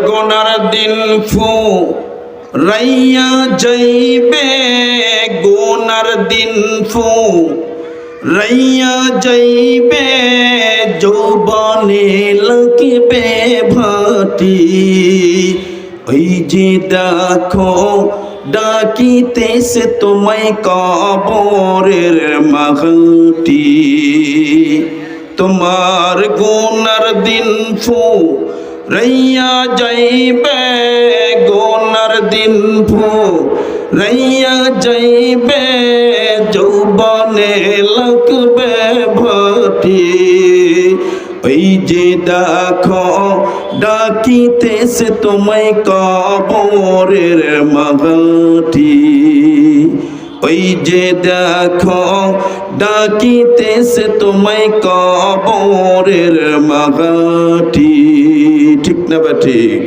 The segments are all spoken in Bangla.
গোনার দিন ফু রাইয়া যাইবে, গোনার দিন ফু রাইয়া যাইবে, যৌবনে লাগবে ভাটি। ওই যে দেখো ডাকিতেছে তোমায় কবরের মাটি। তোমার গোনার দিন ফু রাইয়া যাইবে, গোনার দিন ফু রাইয়া যাইবে, যৌবনে লাগবে ভাটি। ওই যে দেখো ডাকিতেছে তোমায় কবরের মাটি। ওই যে দেখো ডাকিতেছে তোমায় কবরের মাটি। ঠিক না বা ঠিক?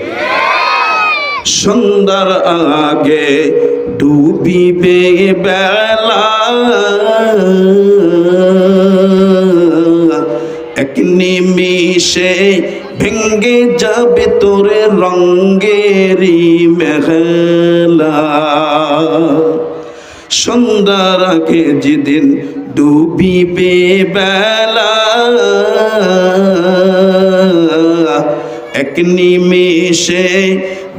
সন্ধ্যার আগে ডুবিবে বেলা, এক নিমিষে ভেঙ্গে যাবে তোরে রঙ্গেরি মেঘলা। সন্ধ্যার আগে যেদিন ডুবিবে বেলা, এক নিমিষে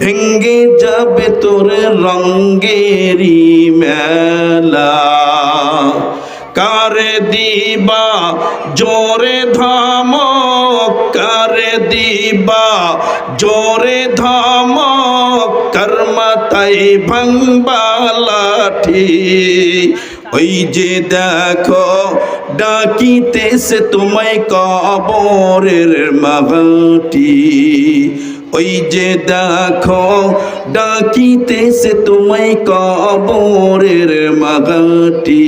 ভেঙ্গে যাবে তোরে রঙ্গেরি মেলা। কারে দিবা জোরে ধমক, কারে দিবা জোরে ধমক, কার মাথায় ভাঙবা লাঠি। ওই যে দেখো ডাকিতেছে তোমায় কবরের মাটি। ওই যে দেখো ডাকিতেছে তোমায় কবরের মাটি।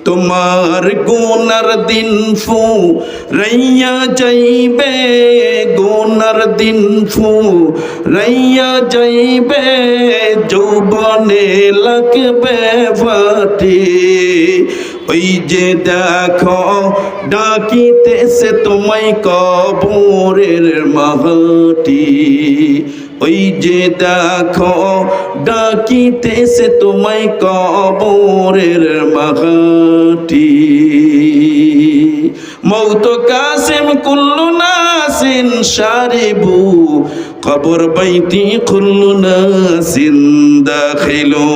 তোমার গোনার দিন ফু রাইয়া যাইবে, গোনার দিন ফু রাইয়া যাইবে, যৌবনে লাগবে ভাটি। ওই যে দেখো ডাকিতেছে তোমায় কবরের মাটি। ওই যে দেখো ডাকিতেছে তোমায় কবরের মাটি। মৌত কাসিম কুল্লু নাসিন শারিবু, কবর বাইতি কুল্লু নাসিন দাখিলু।